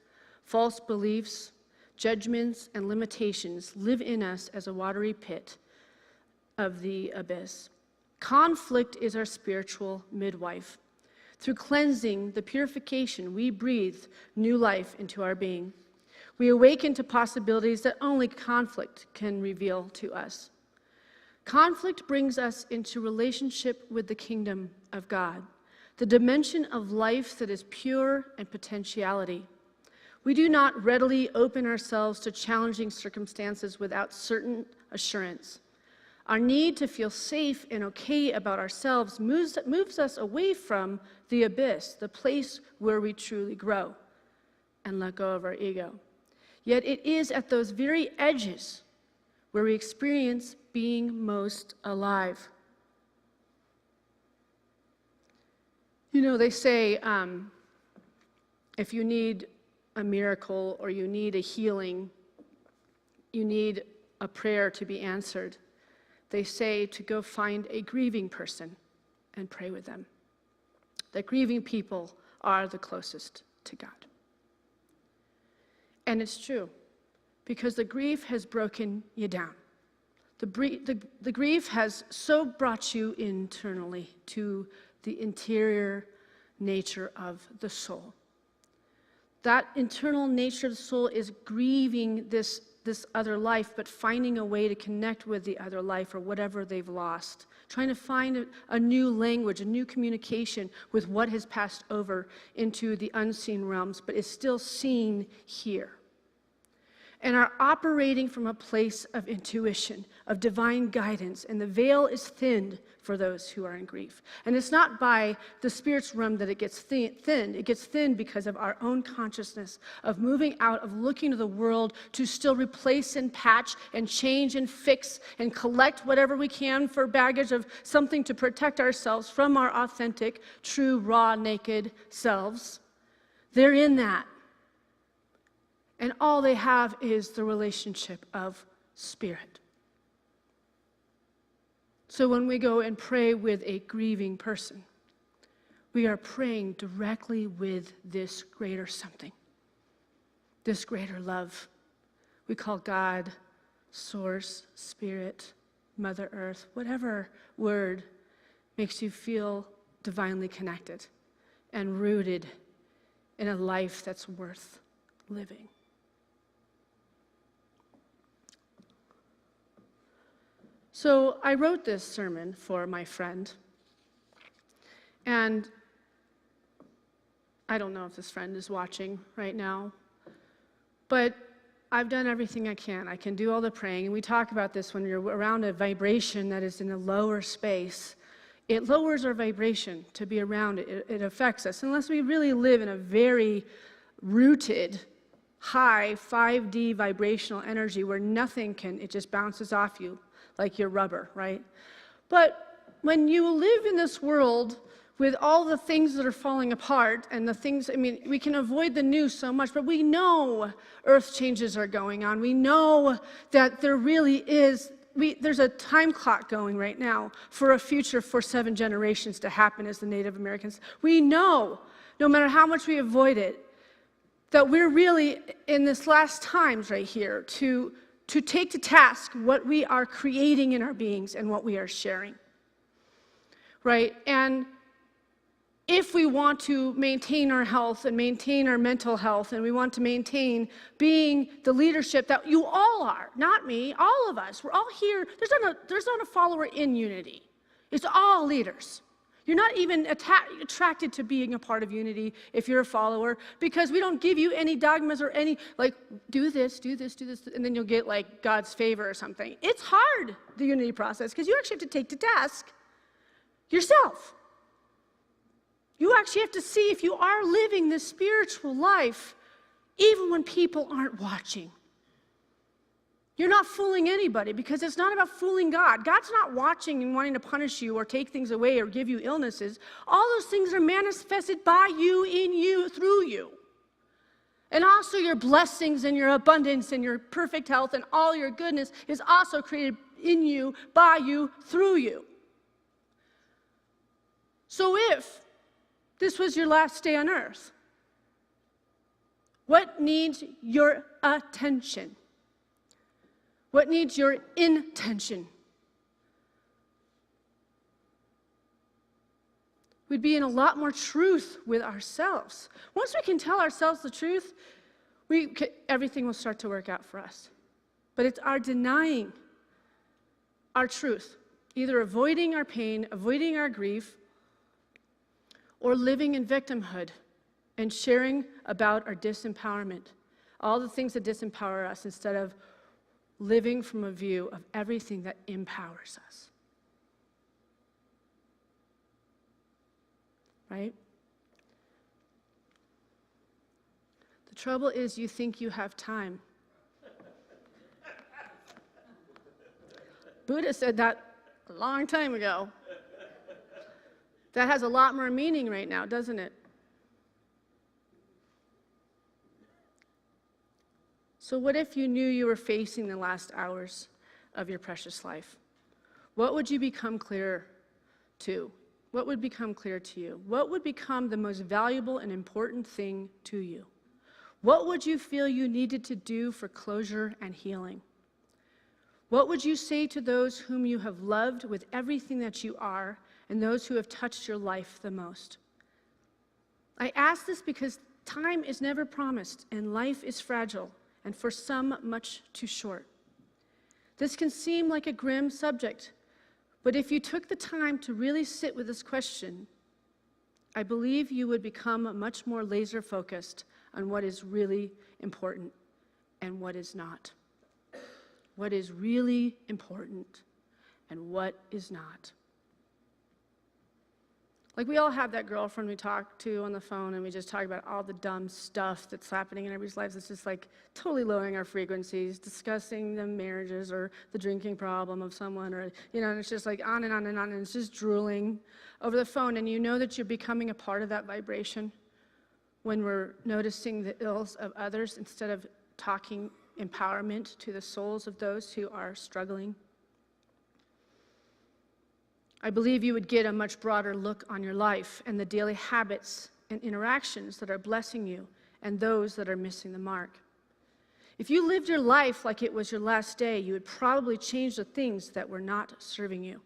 false beliefs, judgments, and limitations live in us as a watery pit of the abyss. Conflict is our spiritual midwife. Through cleansing, the purification, we breathe new life into our being. We awaken to possibilities that only conflict can reveal to us. Conflict brings us into relationship with the kingdom of God, the dimension of life that is pure and potentiality. We do not readily open ourselves to challenging circumstances without certain assurance. Our need to feel safe and okay about ourselves moves us away from the abyss, the place where we truly grow and let go of our ego. Yet it is at those very edges where we experience being most alive. You know, they say if you need a miracle or you need a healing, you need a prayer to be answered, they say to go find a grieving person and pray with them. That grieving people are the closest to God. And it's true, because the grief has broken you down. The grief has so brought you internally to the interior nature of the soul. That internal nature of the soul is grieving this other life, but finding a way to connect with the other life or whatever they've lost. Trying to find a new language, a new communication with what has passed over into the unseen realms, but is still seen here. And are operating from a place of intuition, of divine guidance, and the veil is thinned for those who are in grief. And it's not by the Spirit's realm that it gets thinned. It gets thinned because of our own consciousness, of moving out, of looking to the world to still replace and patch and change and fix and collect whatever we can for baggage of something to protect ourselves from our authentic, true, raw, naked selves. They're in that. And all they have is the relationship of spirit. So when we go and pray with a grieving person, we are praying directly with this greater something, this greater love. We call God, Source, Spirit, Mother Earth, whatever word makes you feel divinely connected and rooted in a life that's worth living. So I wrote this sermon for my friend, and I don't know if this friend is watching right now, but I've done everything I can. I can do all the praying, and we talk about this when you're around a vibration that is in a lower space. It lowers our vibration to be around it. It affects us, unless we really live in a very rooted, high 5D vibrational energy where nothing can, it just bounces off you. Like your rubber, right? But when you live in this world with all the things that are falling apart and the things, I mean, we can avoid the news so much, but we know earth changes are going on. We know that there really is, there's a time clock going right now for a future for 7 generations to happen as the Native Americans. We know, no matter how much we avoid it, that we're really in this last times right here to take to task what we are creating in our beings and what we are sharing, right? And if we want to maintain our health and maintain our mental health, and we want to maintain being the leadership that you all are, not me, all of us, we're all here. There's not a follower in unity. It's all leaders. You're not even attracted to being a part of unity if you're a follower, because we don't give you any dogmas or any, like, do this, and then you'll get, like, God's favor or something. It's hard, the unity process, because you actually have to take to task yourself. You actually have to see if you are living this spiritual life, even when people aren't watching. You're not fooling anybody, because it's not about fooling God. God's not watching and wanting to punish you or take things away or give you illnesses. All those things are manifested by you, in you, through you. And also your blessings and your abundance and your perfect health and all your goodness is also created in you, by you, through you. So if this was your last day on earth, what needs your attention? What needs your intention? We'd be in a lot more truth with ourselves. Once we can tell ourselves the truth, everything will start to work out for us. But it's our denying our truth, either avoiding our pain, avoiding our grief, or living in victimhood and sharing about our disempowerment, all the things that disempower us, instead of living from a view of everything that empowers us. Right? The trouble is you think you have time. Buddha said that a long time ago. That has a lot more meaning right now, doesn't it? So what if you knew you were facing the last hours of your precious life? What would you become clear to? What would become clear to you? What would become the most valuable and important thing to you? What would you feel you needed to do for closure and healing? What would you say to those whom you have loved with everything that you are and those who have touched your life the most? I ask this because time is never promised and life is fragile, and for some, much too short. This can seem like a grim subject, but if you took the time to really sit with this question, I believe you would become much more laser-focused on what is really important and what is not. What is really important and what is not. Like, we all have that girlfriend we talk to on the phone, and we just talk about all the dumb stuff that's happening in everybody's lives. It's just like totally lowering our frequencies, discussing the marriages or the drinking problem of someone, or, and it's just like on and on and on, and it's just drooling over the phone. And you know that you're becoming a part of that vibration when we're noticing the ills of others instead of talking empowerment to the souls of those who are struggling. I believe you would get a much broader look on your life and the daily habits and interactions that are blessing you and those that are missing the mark. If you lived your life like it was your last day, you would probably change the things that were not serving you.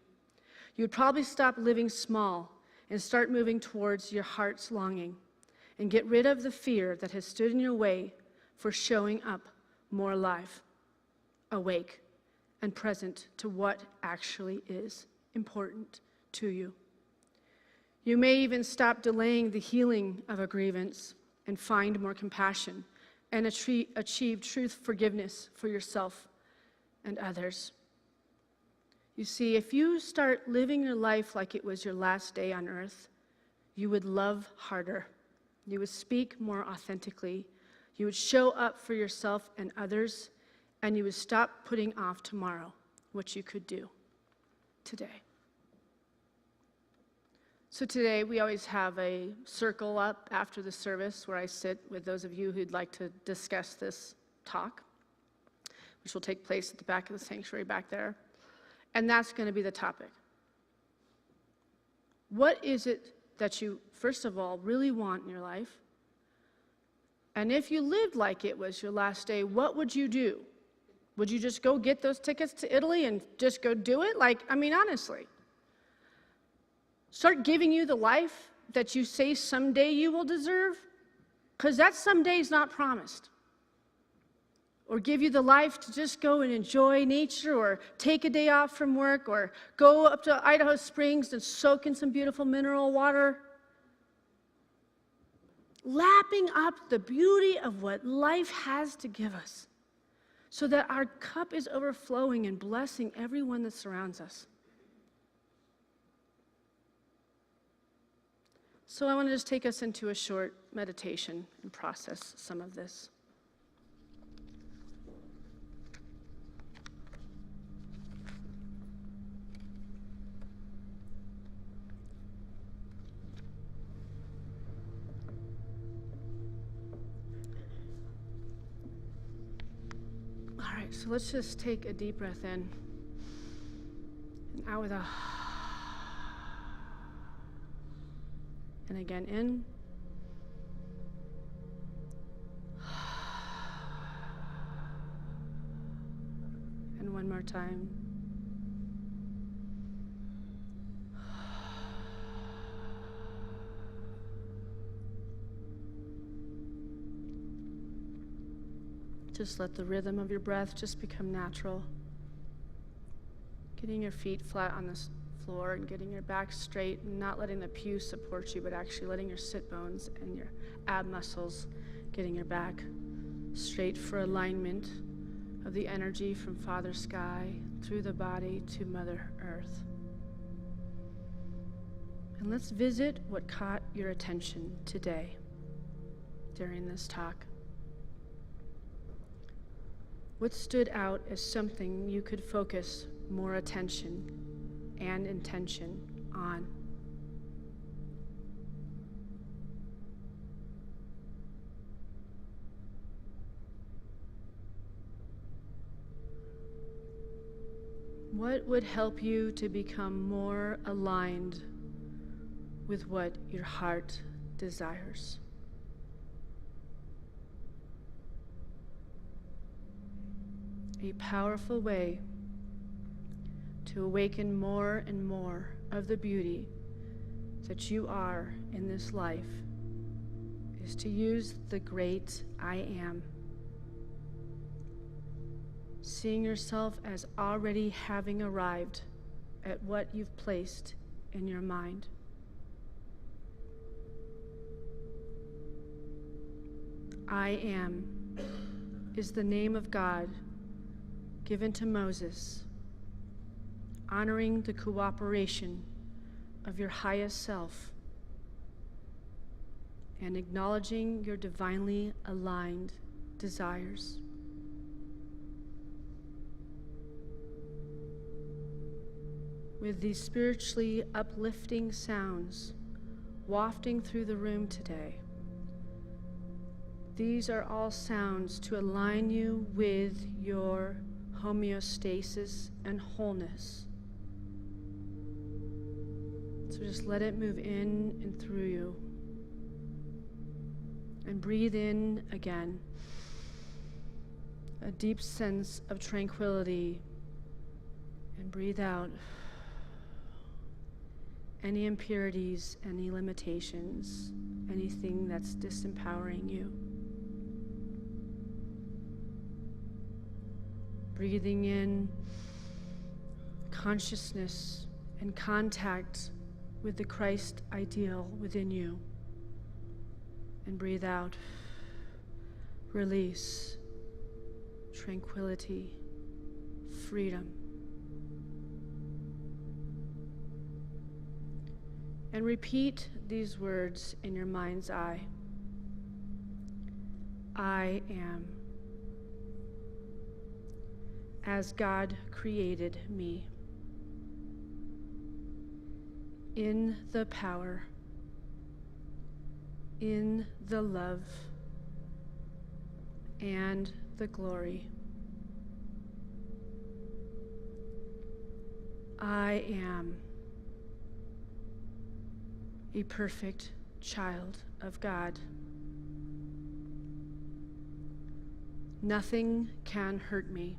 You would probably stop living small and start moving towards your heart's longing and get rid of the fear that has stood in your way for showing up more alive, awake, and present to what actually is important to you. You may even stop delaying the healing of a grievance and find more compassion and achieve truth forgiveness for yourself and others. You see, if you start living your life like it was your last day on earth, you would love harder. You would speak more authentically. You would show up for yourself and others, and you would stop putting off tomorrow what you could do today. So today we always have a circle up after the service where I sit with those of you who'd like to discuss this talk, which will take place at the back of the sanctuary back there. And that's going to be the topic. What is it that you, first of all, really want in your life? And if you lived like it was your last day, what would you do? Would you just go get those tickets to Italy and just go do it? Honestly. Start giving you the life that you say someday you will deserve? Because that someday is not promised. Or give you the life to just go and enjoy nature, or take a day off from work, or go up to Idaho Springs and soak in some beautiful mineral water. Lapping up the beauty of what life has to give us so that our cup is overflowing and blessing everyone that surrounds us. So I want to just take us into a short meditation and process some of this. All right, so let's just take a deep breath in and out with a and again in. And one more time. Just let the rhythm of your breath just become natural. Getting your feet flat on the floor and getting your back straight, and not letting the pew support you, but actually letting your sit bones and your ab muscles, getting your back straight for alignment of the energy from Father Sky through the body to Mother Earth. And let's visit what caught your attention today during this talk. What stood out as something you could focus more attention and intention on? What would help you to become more aligned with what your heart desires? A powerful way to awaken more and more of the beauty that you are in this life is to use the great I am. Seeing yourself as already having arrived at what you've placed in your mind. I am is the name of God given to Moses, honoring the cooperation of your highest self and acknowledging your divinely aligned desires. With these spiritually uplifting sounds wafting through the room today, these are all sounds to align you with your homeostasis and wholeness. So just let it move in and through you. And breathe in again. A deep sense of tranquility. And breathe out any impurities, any limitations, anything that's disempowering you. Breathing in consciousness and contact with the Christ ideal within you. And breathe out release, tranquility, freedom. And repeat these words in your mind's eye. I am as God created me, in the power, in the love, and the glory. I am a perfect child of God. Nothing can hurt me.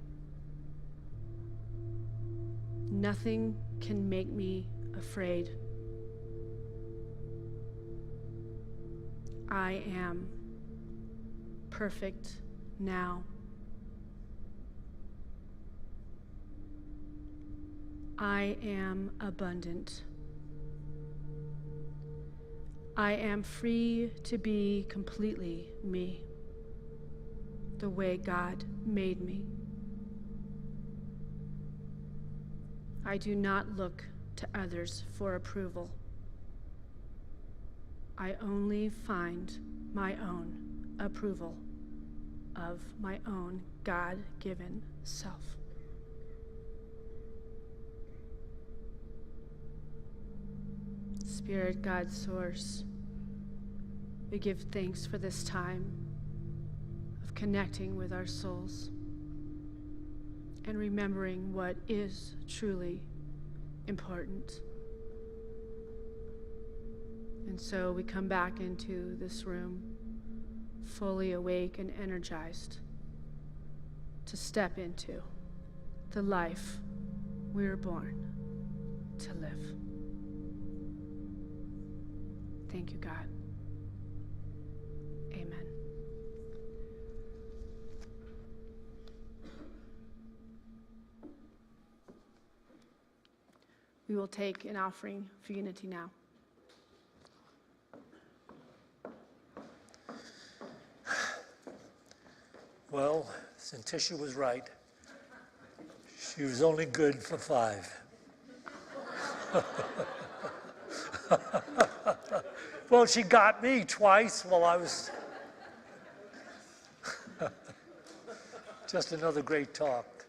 Nothing can make me afraid. I am perfect now. I am abundant. I am free to be completely me, the way God made me. I do not look to others for approval. I only find my own approval of my own God-given self. Spirit, God, Source, we give thanks for this time of connecting with our souls and remembering what is truly important. And so we come back into this room fully awake and energized to step into the life we were born to live. Thank you, God. Amen. We will take an offering for unity now. Well, Syntysche was right. She was only good for 5. Well, she got me twice while I was... Just another great talk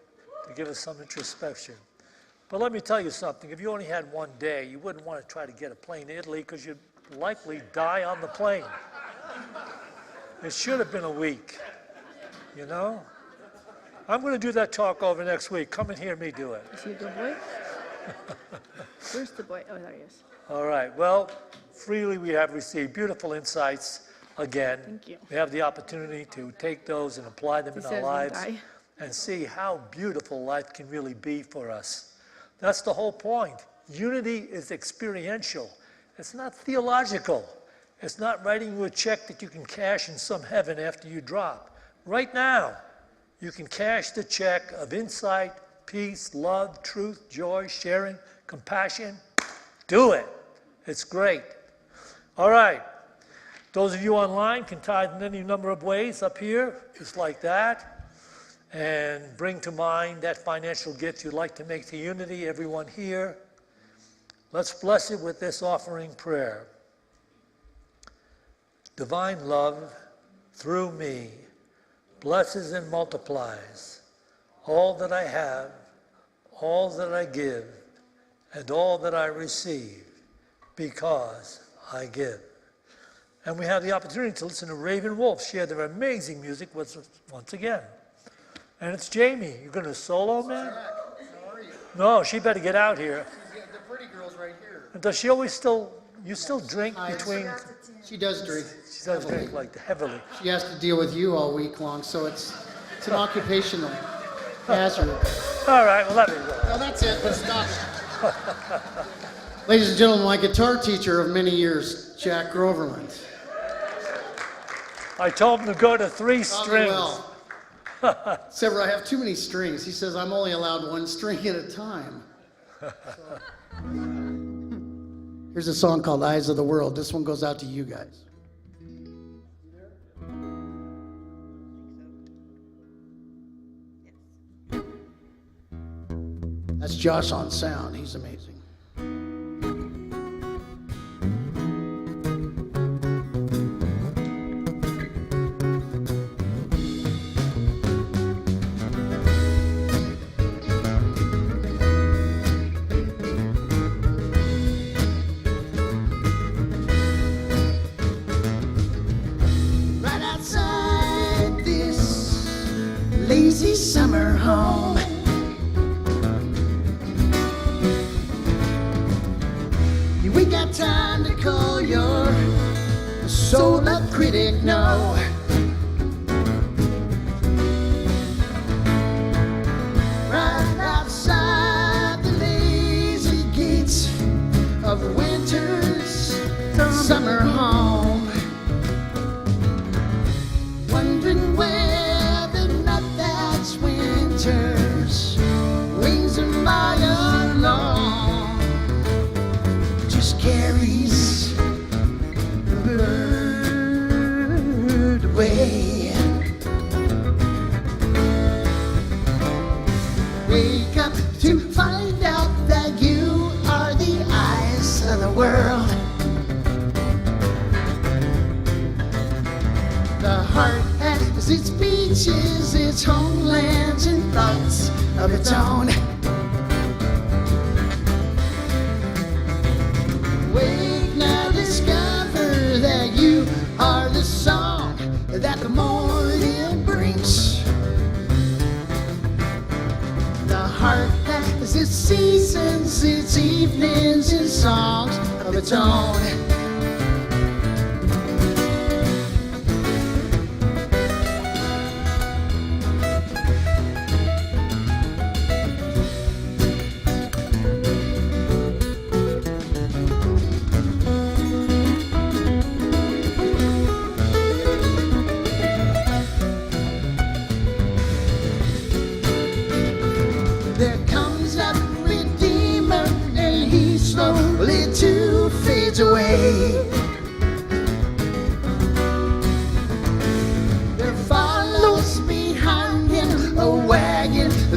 to give us some introspection. But let me tell you something. If you only had one day, you wouldn't want to try to get a plane to Italy because you'd likely die on the plane. It should have been a week, you know? I'm going to do that talk over next week. Come and hear me do it. Is he a good boy? Where's the boy? Oh, there he is. All right. Well, freely we have received beautiful insights again. Thank you. We have the opportunity to take those and apply them He in our says lives die. and see how beautiful life can really be for us. That's the whole point. Unity is experiential. It's not theological. It's not writing you a check that you can cash in some heaven after you drop. Right now, you can cash the check of insight, peace, love, truth, joy, sharing, compassion. Do it. It's great. All right. Those of you online can tithe in any number of ways up here, just like that, and bring to mind that financial gift you'd like to make to Unity, everyone here. Let's bless it with this offering prayer. Divine love, through me, blesses and multiplies all that I have, all that I give, and all that I receive, because I give. And we have the opportunity to listen to Raven Wolf share their amazing music with us once again. And it's Jamie. You're going to solo, man? How are you? No, she better get out here. The pretty girl's right here. And does she always still, you still drink between, She does drink. she does drink like heavily. She has to deal with you all week long, so it's an occupational hazard. All right, well, let me go. No, that's it. Let's stop. Ladies and gentlemen, my guitar teacher of many years, Jack Groverland. I told him to go to 3 Taught me strings. well. Except for I have too many strings. He says I'm only allowed 1 string at a time. Here's a song called Eyes of the World. This one goes out to you guys. That's Josh on sound. He's amazing. Right outside this lazy summer home, we got time to call your soul a critic, no. Right outside the lazy gates of winter's summer home, wondering whether or not that's winter's wings a mile long, just carries the bird away. Wake up to find out that you are the eyes of the world. The heart has its beaches, its homelands, and thoughts of its own. Wake now, discover that you are the song that the morning brings. The heart has its seasons, its evenings, and songs of its own. There comes a redeemer, and he slowly too fades away.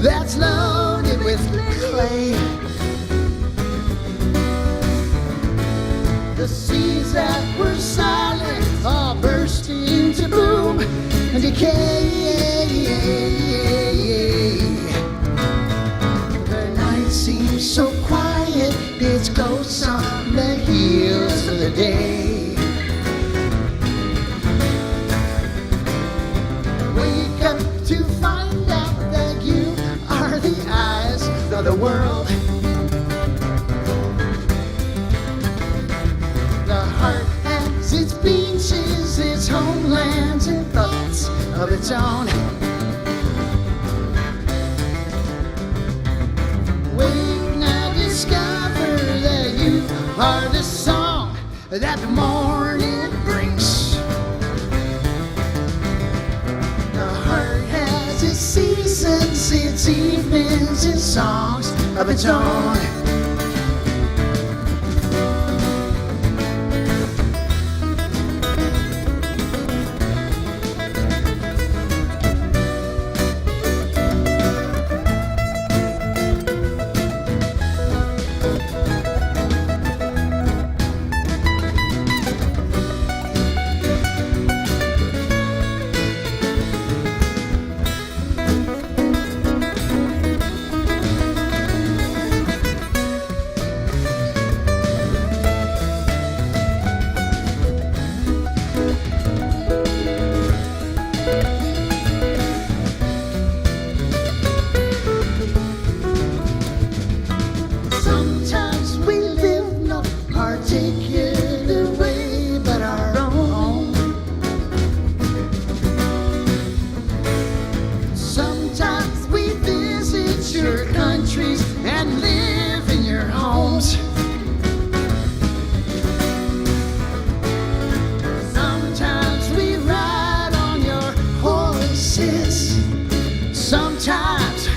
that's loaded with clay. The seeds that were silent all burst into bloom and decay. The night seems so quiet, it's ghosts on the heels of the day. Wake up to find out that you are the eyes of the world. The heart has its beaches, its homelands, and thoughts of its own. Wake now, discover that you are the song that the morning brings. The heart has its seasons, its evenings, and songs of its own. Sometimes we live not particular way, but our own. Sometimes we visit your countries and live in your homes. Sometimes we ride on your horses. Sometimes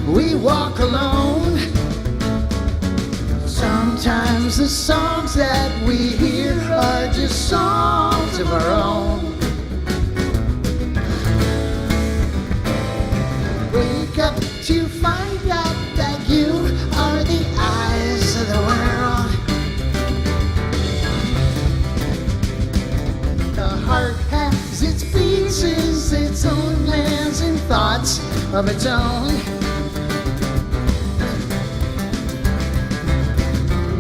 we walk alone. Sometimes the songs that we hear are just songs of our own. Wake up to find out that you are the eyes of the world. The heart has its pieces, its own plans and thoughts of its own.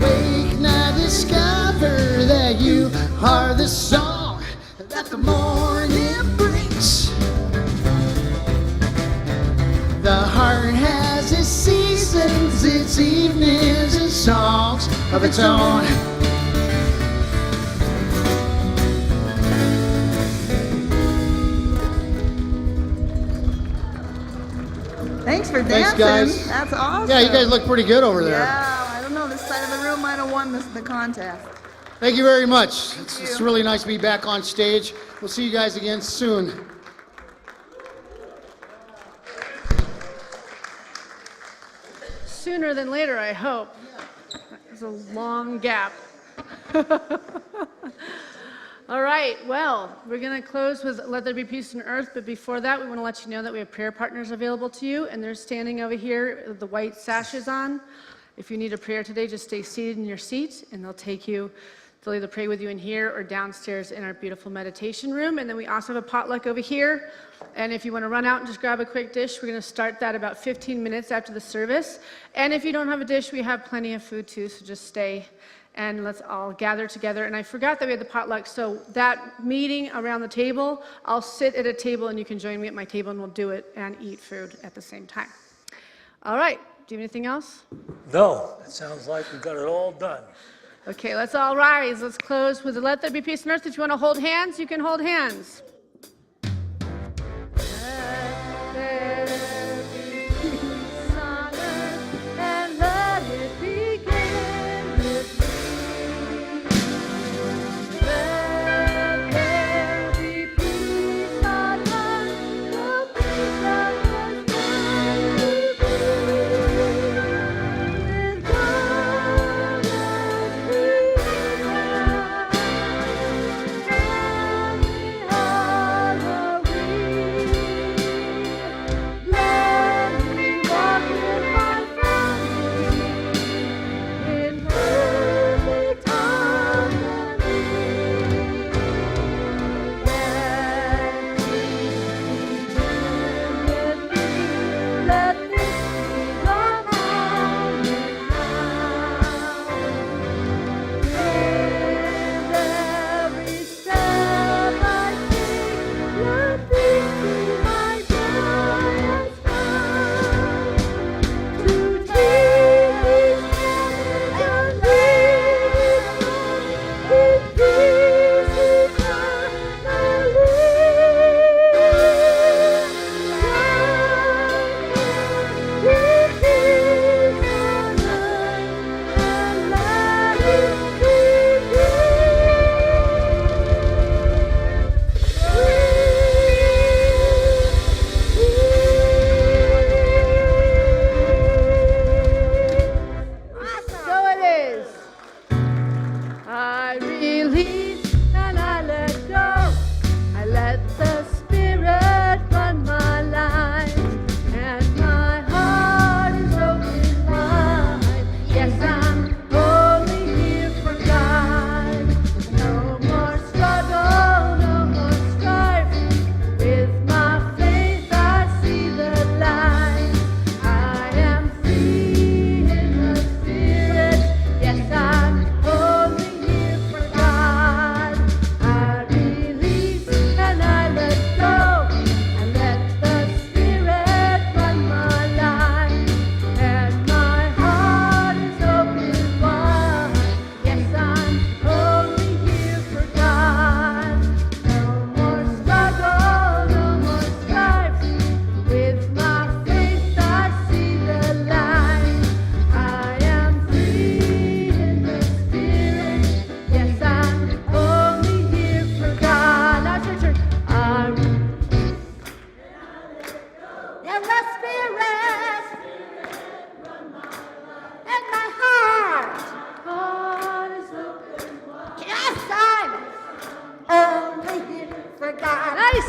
Wake now, discover that you are the song that the morning brings. The heart has its seasons, its evenings, and songs of its own. Thanks for Thanks, dancing. guys. That's awesome. Yeah, you guys look pretty good over there. Yeah, I don't know. This side of the room might have won the contest. Thank you very much. Thank It's you. really nice to be back on stage. We'll see you guys again soon. Sooner than later, I hope. It's a long gap. All right, well, we're going to close with Let There Be Peace on Earth, but before that, we want to let you know that we have prayer partners available to you, and they're standing over here with the white sashes on. If you need a prayer today, just stay seated in your seat, and they'll either pray with you in here or downstairs in our beautiful meditation room. And then we also have a potluck over here. And if you want to run out and just grab a quick dish, we're going to start that about 15 minutes after the service. And if you don't have a dish, we have plenty of food too, so just stay and let's all gather together. And I forgot that we had the potluck, so that meeting around the table, I'll sit at a table and you can join me at my table and we'll do it and eat food at the same time. All right, do you have anything else? No, it sounds like we got it all done. Okay, let's all rise. Let's close with the Let There Be Peace on Earth. If you want to hold hands, you can hold hands. Let there be peace on earth, and let it begin with me. Let there be peace on earth, the peace that was meant to be. With God as we are, and we are.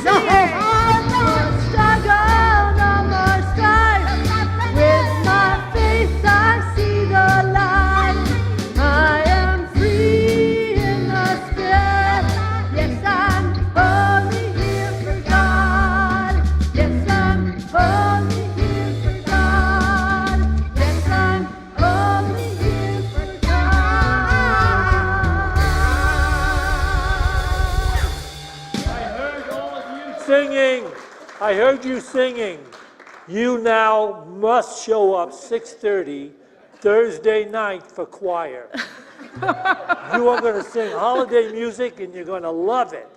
No more struggle, no more strife. With my faith I see the light. I am free in the spirit. Yes, I'm only here for God. Yes, I'm only here for God. Yes, I'm only here for God. Singing. I heard you singing. You now must show up 6:30 Thursday night for choir. You are going to sing holiday music and you're going to love it.